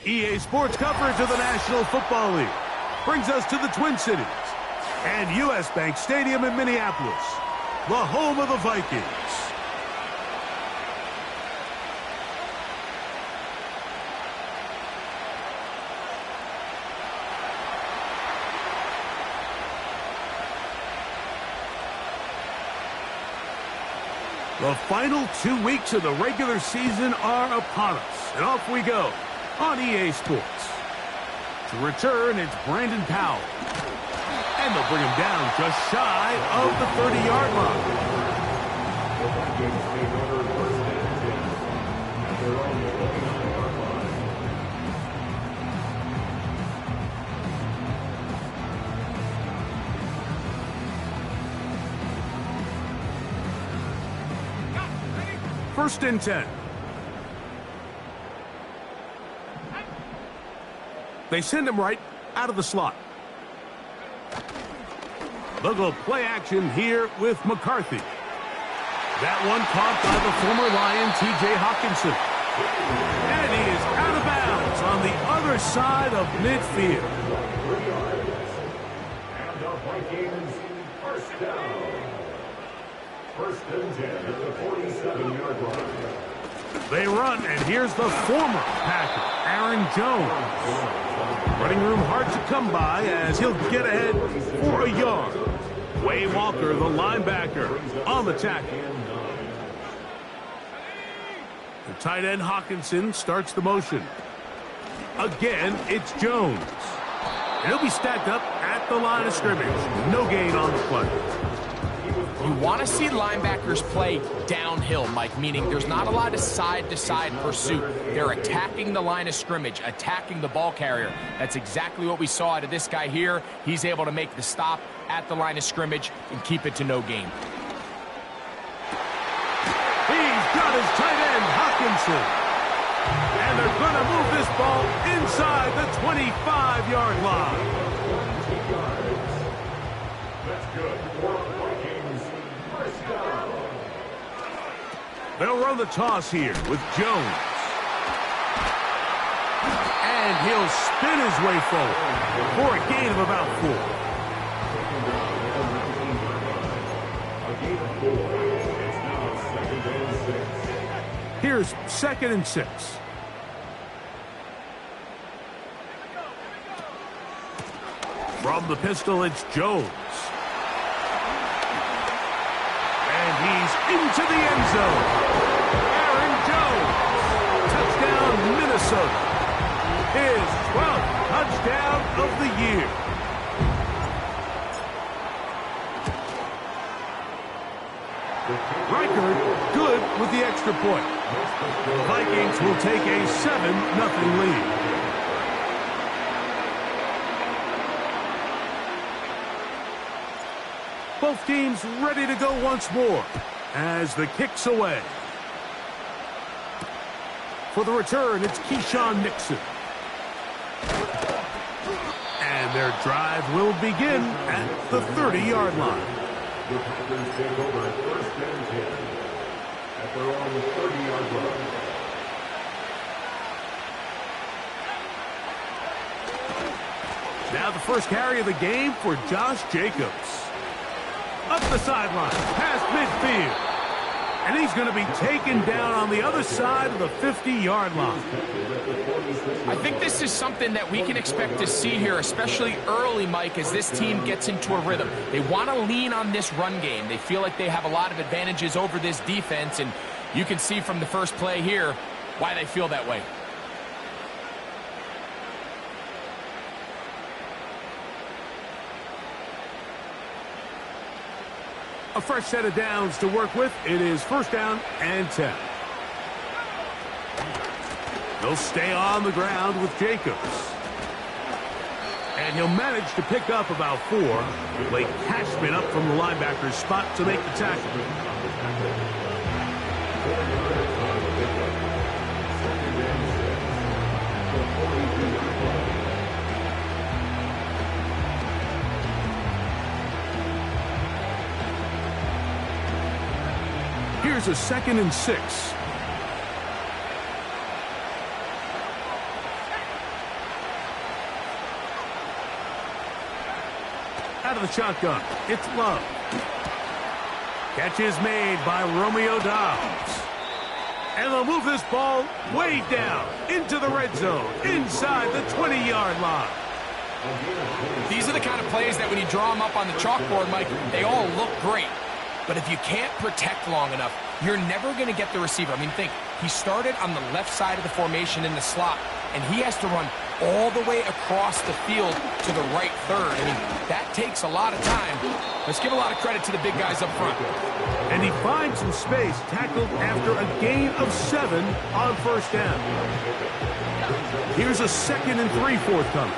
EA Sports coverage of the National Football League brings us to the Twin Cities and U.S. Bank Stadium in Minneapolis, the home of the Vikings. The final 2 weeks of the regular season are upon us, and off we go on EA Sports. To return, it's Brandon Powell. And they'll bring him down just shy of the 30-yard line. First and 10. They send him right out of the slot. They'll go play action here with McCarthy. That one caught by the former Lion, T.J. Hawkinson. And he is out of bounds on the other side of midfield. And the Vikings first down. First and 10 at the 47-yard line. They run, and here's the former Packer, Aaron Jones. Running room hard to come by as he'll get ahead for a yard. Way Walker, the linebacker, on the tackle. The tight end Hawkinson starts the motion. Again, it's Jones. And he'll be stacked up at the line of scrimmage. No gain on the play. You want to see linebackers play downhill, Mike, meaning there's not a lot of side-to-side pursuit. They're attacking the line of scrimmage, attacking the ball carrier. That's exactly what we saw out of this guy here. He's able to make the stop at the line of scrimmage and keep it to no gain. He's got his tight end, Hawkinson. And they're going to move this ball inside the 25-yard line. That's good. They'll run the toss here with Jones. And he'll spin his way forward for a gain of about 4. A gain of 4. It's now 2nd and 6. Here's 2nd and 6. From the pistol, it's Jones. He's into the end zone. Aaron Jones. Touchdown, Minnesota. His 12th touchdown of the year. Riker good with the extra point. The Vikings will take a 7-0 lead. Both teams ready to go once more as the kick's away. For the return, it's Keyshawn Nixon. And their drive will begin at the 30-yard line. The Packers take over 1st and 10 at their own 30-yard line. Now the first carry of the game for Josh Jacobs. Up the sideline, past midfield. And he's going to be taken down on the other side of the 50-yard line. I think this is something that we can expect to see here, especially early, Mike, as this team gets into a rhythm. They want to lean on this run game. They feel like they have a lot of advantages over this defense, and you can see from the first play here why they feel that way. A fresh set of downs to work with. It is 1st down and 10. They'll stay on the ground with Jacobs. And he'll manage to pick up about 4. Blake Cashman up from the linebacker's spot to make the tackle. Here's a 2nd and 6. Out of the shotgun, it's Love. Catch is made by Romeo Dobbs. And they'll move this ball way down into the red zone, inside the 20-yard line. These are the kind of plays that when you draw them up on the chalkboard, Mike, they all look great. But if you can't protect long enough, you're never going to get the receiver. I mean, think, he started on the left side of the formation in the slot, and he has to run all the way across the field to the right third. I mean, that takes a lot of time. Let's give a lot of credit to the big guys up front. And he finds some space, tackled after a gain of 7 on first down. Here's a 2nd and 3 forthcoming.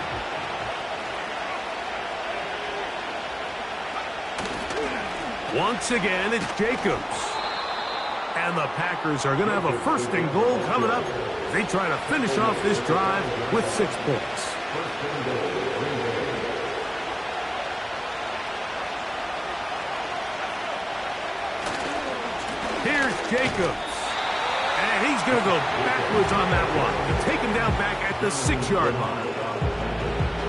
Once again, it's Jacobs. And the Packers are going to have a 1st and goal coming up. They try to finish off this drive with 6 points. Here's Jacobs. And he's going to go backwards on that one to take him down back at the 6-yard line.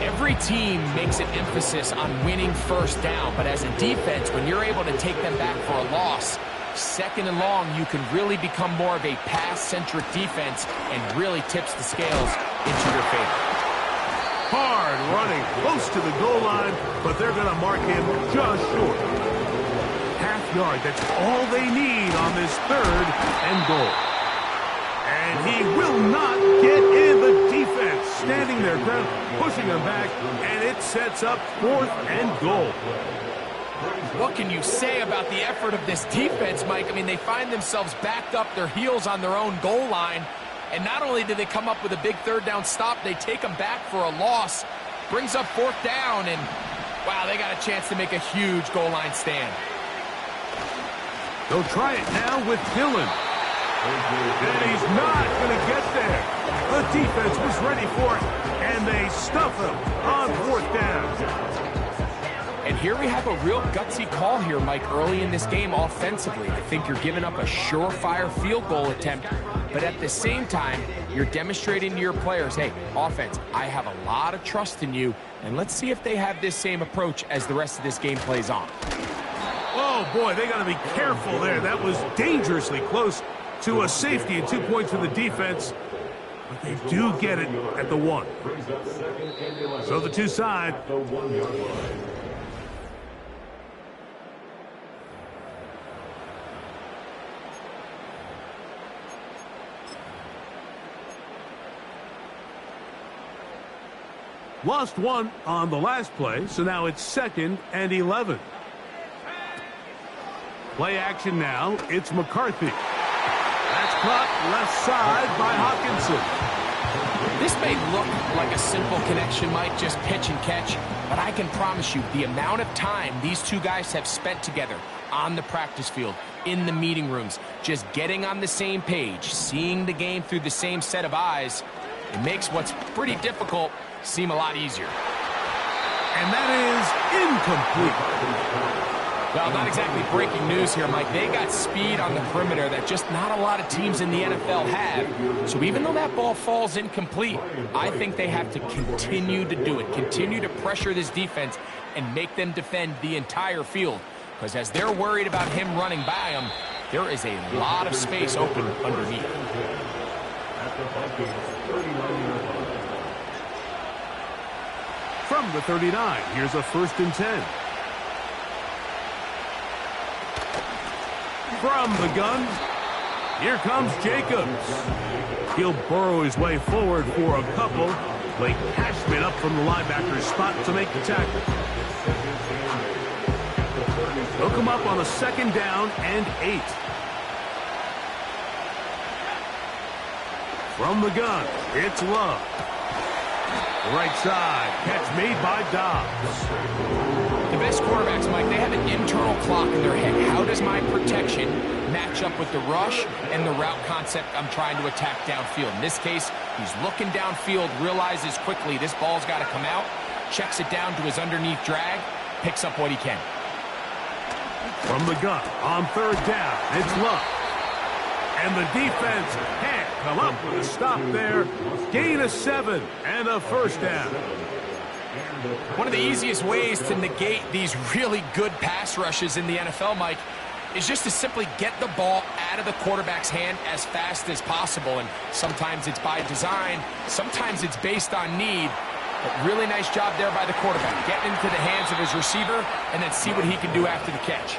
Every team makes an emphasis on winning first down, but as a defense, when you're able to take them back for a loss, 2nd and long, you can really become more of a pass-centric defense and really tips the scales into your favor. Hard running close to the goal line, but they're going to mark him just short. Half yard, that's all they need on this 3rd and goal. And he will not get in. The defense standing their ground, pushing him back, and it sets up 4th and goal. What can you say about the effort of this defense, Mike? I mean, they find themselves backed up their heels on their own goal line, and not only do they come up with a big 3rd down stop, they take them back for a loss, brings up 4th down, and wow, they got a chance to make a huge goal line stand. They'll try it now with Dillon. And he's not going to get there. The defense was ready for it, and they stuff him on 4th down. And here we have a real gutsy call here, Mike, early in this game offensively. I think you're giving up a surefire field goal attempt, but at the same time, you're demonstrating to your players, hey, offense, I have a lot of trust in you, and let's see if they have this same approach as the rest of this game plays on. Oh, boy, they got to be careful there. That was dangerously close to a safety and 2 points for the defense. But they do get it at the 1. So the 2 side. Lost 1 on the last play, so now it's 2nd and 11. Play action now. It's McCarthy. That's caught left side by Hawkinson. This may look like a simple connection, Mike, just pitch and catch, but I can promise you the amount of time these two guys have spent together on the practice field, in the meeting rooms, just getting on the same page, seeing the game through the same set of eyes, it makes what's pretty difficult seem a lot easier. And that is incomplete. Well, not exactly breaking news here, Mike. They got speed on the perimeter that just not a lot of teams in the NFL have. So even though that ball falls incomplete, I think they have to continue to do it, continue to pressure this defense and make them defend the entire field. Because as they're worried about him running by them, there is a lot of space open underneath. From the 39, here's a 1st and 10. From the gun, here comes Jacobs. He'll burrow his way forward for a couple. Blake Cashman up from the linebacker's spot to make the tackle. They'll come up on a 2nd down and 8. From the gun, it's Love. Right side, catch made by Dobbs. The best quarterbacks, Mike, they have an internal clock in their head. How does my protection match up with the rush and the route concept I'm trying to attack downfield? In this case, he's looking downfield, realizes quickly this ball's got to come out, checks it down to his underneath drag, picks up what he can. From the gun, on 3rd down, it's Love. And the defense can't come up with a stop there. Gain of 7 and a 1st down. One of the easiest ways to negate these really good pass rushes in the NFL, Mike, is just to simply get the ball out of the quarterback's hand as fast as possible. And sometimes it's by design, sometimes it's based on need. But really nice job there by the quarterback, getting into the hands of his receiver and then see what he can do after the catch.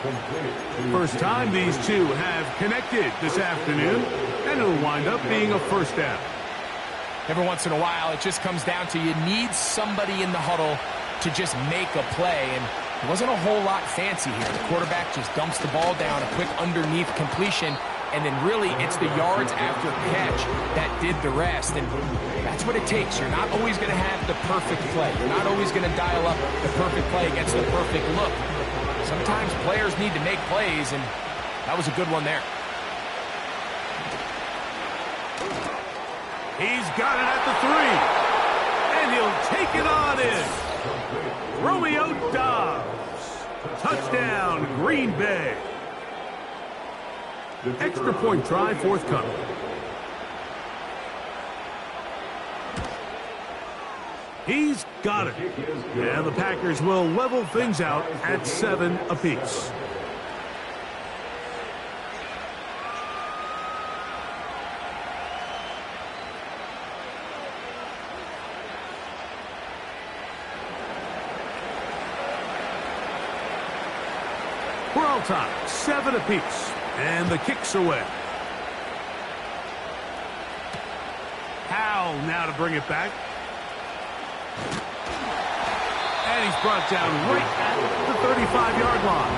First time these two have connected this afternoon, and it'll wind up being a first down. Every once in a while, it just comes down to you need somebody in the huddle to just make a play, and it wasn't a whole lot fancy here. The quarterback just dumps the ball down, a quick underneath completion, and then really it's the yards after catch that did the rest, and that's what it takes. You're not always going to have the perfect play. You're not always going to dial up the perfect play against the perfect look. Sometimes players need to make plays, and that was a good one there. He's got it at the 3, and he'll take it on in. Romeo Dobbs. Touchdown, Green Bay. Extra point try forthcoming. He's got it. And the Packers will level things out at 7 apiece. We're all tied, 7 apiece, and the kick's away. Howell now to bring it back. And he's brought down right at the 35-yard line.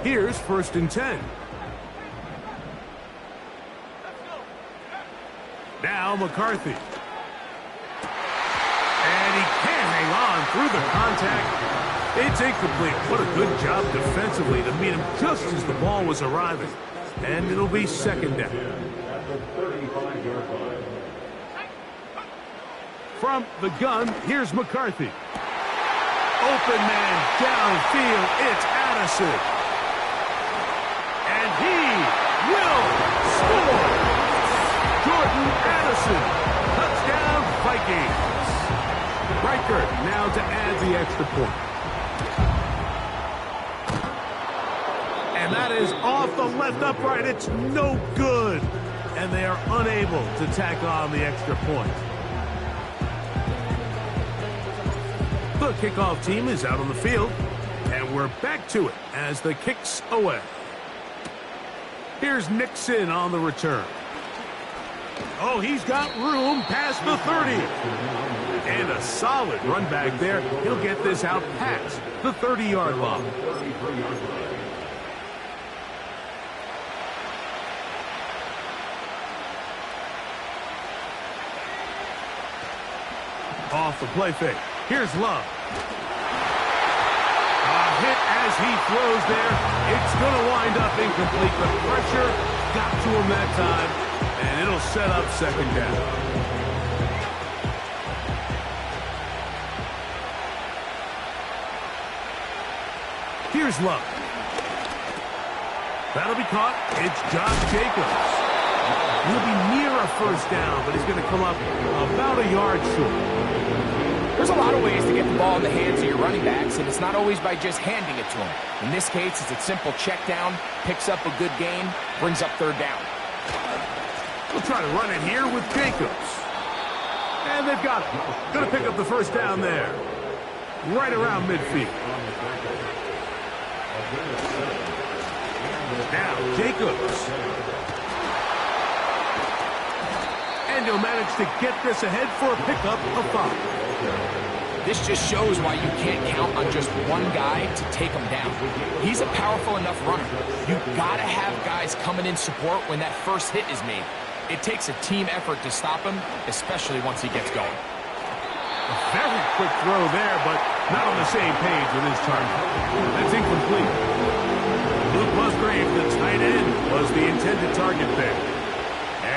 Here's 1st and 10. Now McCarthy. And he can't hang on through the contact. It's incomplete. What a good job defensively to meet him just as the ball was arriving. And it'll be 2nd down. From the gun, here's McCarthy. Open man downfield. It's Addison. And he will score. Jordan Addison. Touchdown, Vikings. Riker now to add the extra point. And that is off the left upright. It's no good. And they are unable to tack on the extra point. The kickoff team is out on the field. And we're back to it as the kick's away. Here's Nixon on the return. Oh, he's got room past the 30. And a solid run back there. He'll get this out past the 30-yard line. Off the play fake. Here's Love. A hit as he throws there. It's going to wind up incomplete. The pressure got to him that time. And it'll set up 2nd down. Here's Love. That'll be caught. It's Josh Jacobs. He'll be near a 1st down, but he's going to come up about a yard short. There's a lot of ways to get the ball in the hands of your running backs, and it's not always by just handing it to them. In this case, it's a simple check down, picks up a good gain, brings up 3rd down. We'll try to run it here with Jacobs. And they've got it. Going to pick up the 1st down there. Right around midfield. Now, Jacobs. And he'll manage to get this ahead for a pickup of 5. This just shows why you can't count on just one guy to take him down. He's a powerful enough runner. You've got to have guys coming in support when that first hit is made. It takes a team effort to stop him, especially once he gets going. A very quick throw there, but not on the same page with his target. That's incomplete. Luke Musgrave, the tight end, was the intended target there.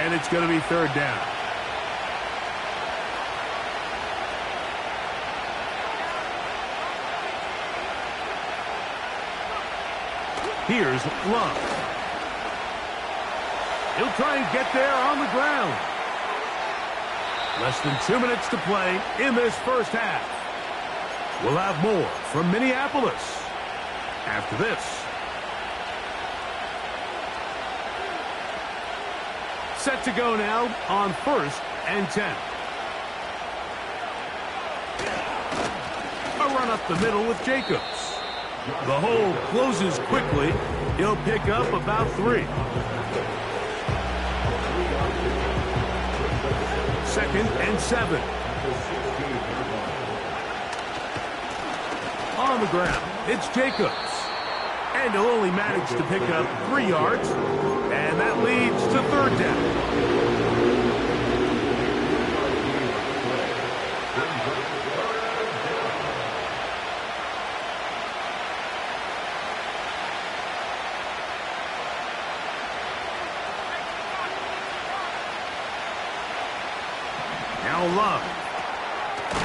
And it's going to be 3rd down. Here's Love. He'll try and get there on the ground. Less than 2 minutes to play in this first half. We'll have more from Minneapolis after this. Set to go now on 1st and 10. A run up the middle with Jacobs. The hole closes quickly. He'll pick up about 3. 2nd and 7. On the ground, it's Jacobs. And he'll only manage to pick up 3 yards. And that leads to 3rd down. Now Love.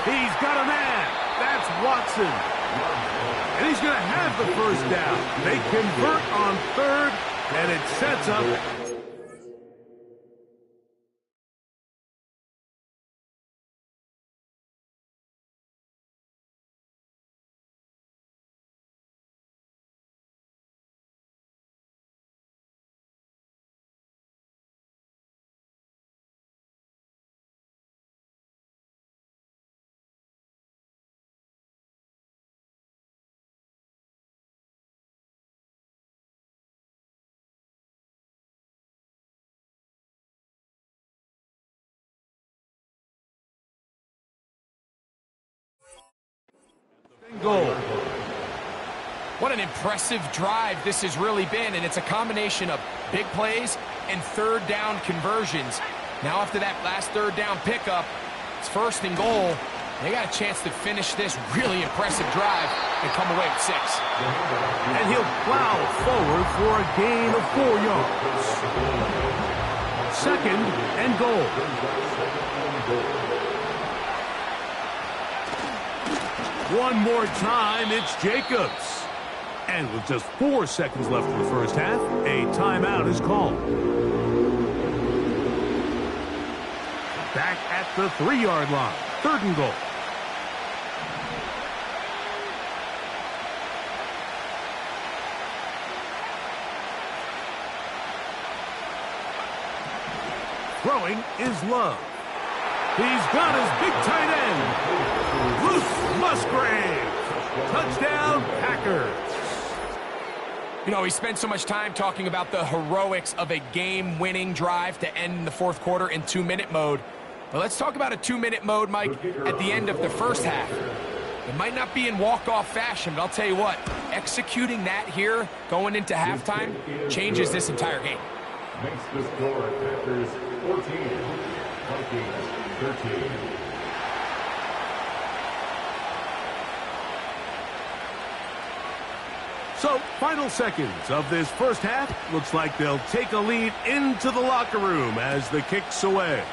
He's got a man. That's Watson. And he's going to have the 1st down. They convert on 3rd, and it sets up. Goal. What an impressive drive this has really been, and it's a combination of big plays and 3rd down conversions. Now after that last 3rd down pickup, it's 1st and goal. They got a chance to finish this really impressive drive and come away with 6. And he'll plow forward for a gain of 4 yards. 2nd and goal. One more time, it's Jacobs. And with just 4 seconds left in the first half, a timeout is called. Back at the 3-yard line, 3rd and goal. Throwing is Love. He's got his big tight end, Bruce Musgrave. Touchdown, Packers. You know, we spent so much time talking about the heroics of a game-winning drive to end the 4th quarter in 2-minute mode. But let's talk about a 2-minute mode, Mike, at the end of the first half. It might not be in walk-off fashion, but I'll tell you what, executing that here going into halftime changes this entire game. Makes the score Packers 14, Vikings 13. So, final seconds of this first half. Looks like they'll take a lead into the locker room as the kick's away.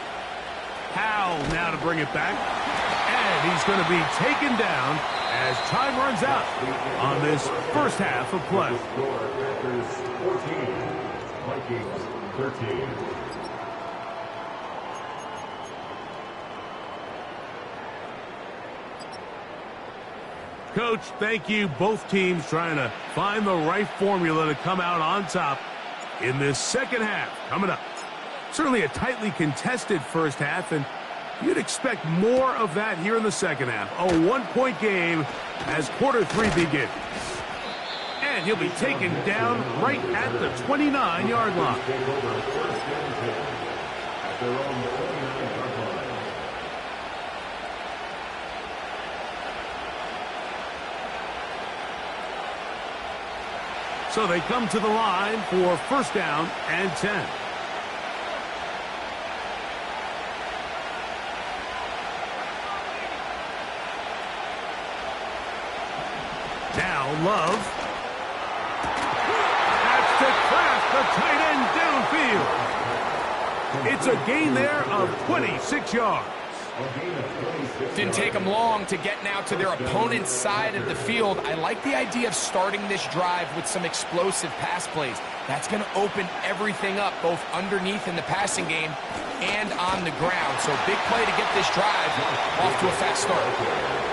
Howell now to bring it back. And he's going to be taken down as time runs out on this first half of play. Score Packers 14, Vikings 13. Coach, thank you. Both teams trying to find the right formula to come out on top in this second half. Coming up, certainly a tightly contested first half, and you'd expect more of that here in the second half. A one-point game as quarter 3 begins. And he'll be taken down right at the 29-yard line. So they come to the line for first down and 10. Now Love. That's to Kraft, the tight end downfield. It's a gain there of 26 yards. Didn't take them long to get now to their opponent's side of the field. I like the idea of starting this drive with some explosive pass plays. That's going to open everything up, both underneath in the passing game and on the ground. So big play to get this drive off to a fast start.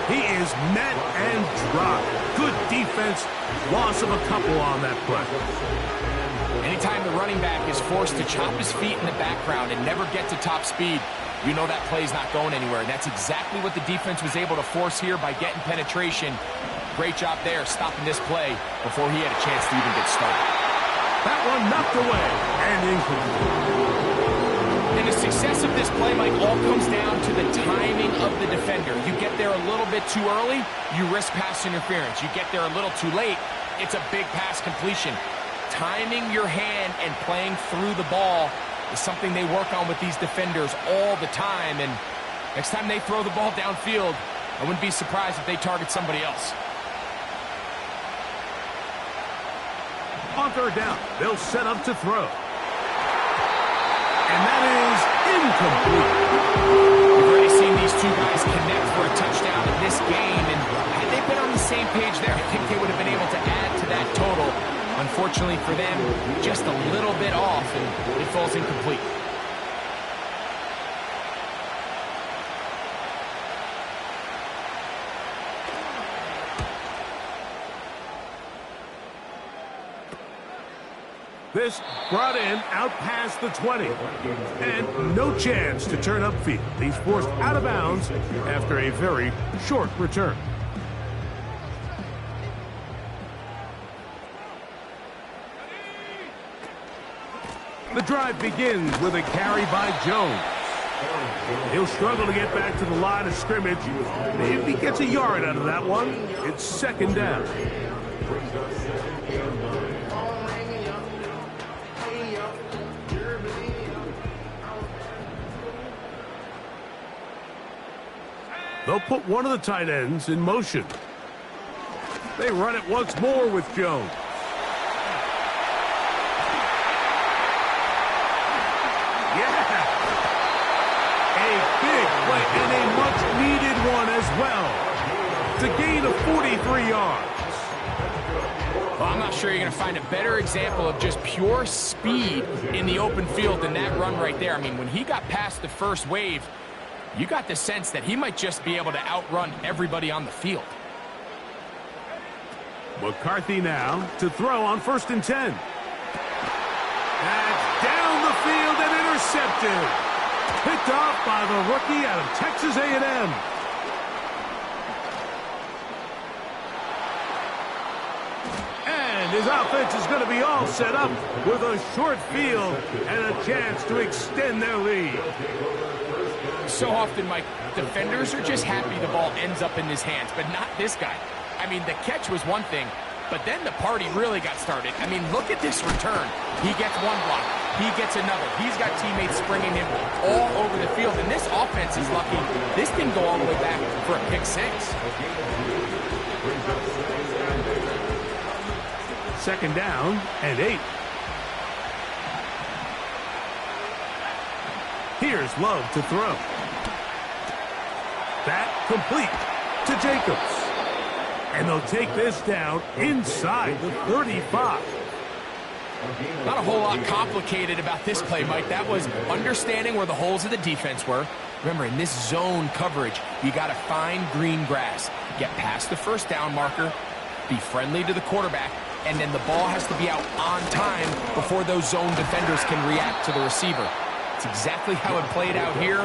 He is met and dropped. Good defense. Loss of a couple on that play. Anytime the running back is forced to chop his feet in the background and never get to top speed, you know that play's not going anywhere. And that's exactly what the defense was able to force here by getting penetration. Great job there, stopping this play before he had a chance to even get started. That one knocked away and incomplete. And the success of this play, Mike, all comes down to the timing of the defender. You get there a little bit too early, you risk pass interference. You get there a little too late, it's a big pass completion. Timing your hand and playing through the ball is something they work on with these defenders all the time. And next time they throw the ball downfield, I wouldn't be surprised if they target somebody else. On third down, they'll set up to throw. And that is incomplete. We've already seen these two guys connect for a touchdown in this game, and had they been on the same page there, I think they would have been able to add to that total. Unfortunately for them, just a little bit off, and it falls incomplete. This brought in out past the 20. And no chance to turn upfield. He's forced out of bounds after a very short return. The drive begins with a carry by Jones. He'll struggle to get back to the line of scrimmage. If he gets a yard out of that one, it's second down. They'll put one of the tight ends in motion. They run it once more with Jones. Yeah! A big play and a much-needed one as well. To gain of 43 yards. Well, I'm not sure you're going to find a better example of just pure speed in the open field than that run right there. I mean, when he got past the first wave, you got the sense that he might just be able to outrun everybody on the field. McCarthy now to throw on 1st and 10. That's down the field and intercepted. Picked off by the rookie out of Texas A&M. And his offense is going to be all set up with a short field and a chance to extend their lead. So often, Mike, defenders are just happy the ball ends up in his hands, but not this guy. I mean, the catch was one thing, but then the party really got started. I mean, look at this return. He gets one block. He gets another. He's got teammates springing him all over the field, and this offense is lucky. This didn't go all the way back for a pick six. Second down and 8. Here's Love to throw. That complete to Jacobs. And they'll take this down inside the 35. Not a whole lot complicated about this play, Mike. That was understanding where the holes of the defense were. Remember, in this zone coverage, you got to find green grass. Get past the first down marker, be friendly to the quarterback, and then the ball has to be out on time before those zone defenders can react to the receiver. It's exactly how it played out here.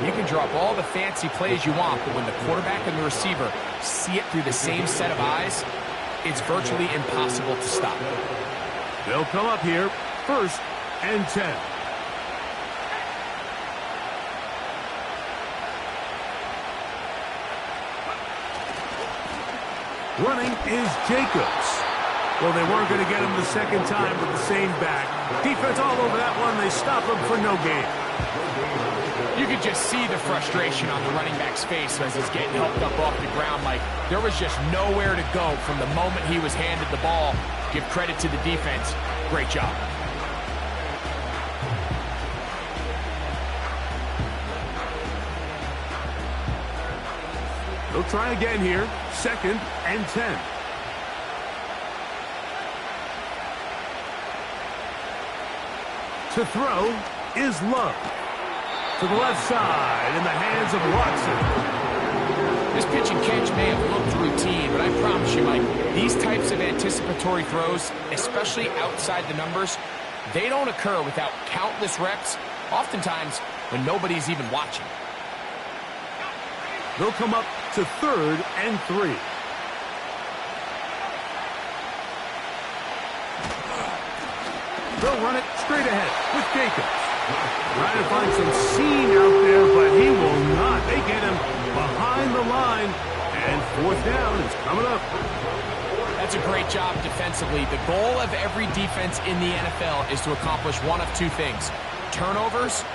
You can drop all the fancy plays you want, but when the quarterback and the receiver see it through the same set of eyes, it's virtually impossible to stop. They'll come up here, 1st and 10. Running is Jacobs. Well, they weren't going to get him the second time with the same back. Defense all over that one. They stop him for no gain. You could just see the frustration on the running back's face as he's getting helped up off the ground. Like, there was just nowhere to go from the moment he was handed the ball. Give credit to the defense. Great job. They'll try again here. 2nd and 10. To throw is Love. To the left side in the hands of Watson. This pitch and catch may have looked routine, but I promise you, Mike, these types of anticipatory throws, especially outside the numbers, they don't occur without countless reps, oftentimes when nobody's even watching. They'll come up to 3rd and 3. They'll run it straight ahead with Jacobs. Trying to find some seam out there, but he will not. They get him behind the line, and 4th down is coming up. That's a great job defensively. The goal of every defense in the NFL is to accomplish one of two things: turnovers,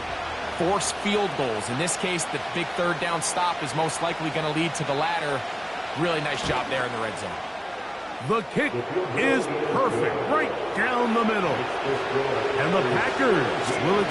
force field goals. In this case, the big 3rd down stop is most likely going to lead to the latter. Really nice job there in the red zone. The kick is perfect, right down the middle. And the Packers will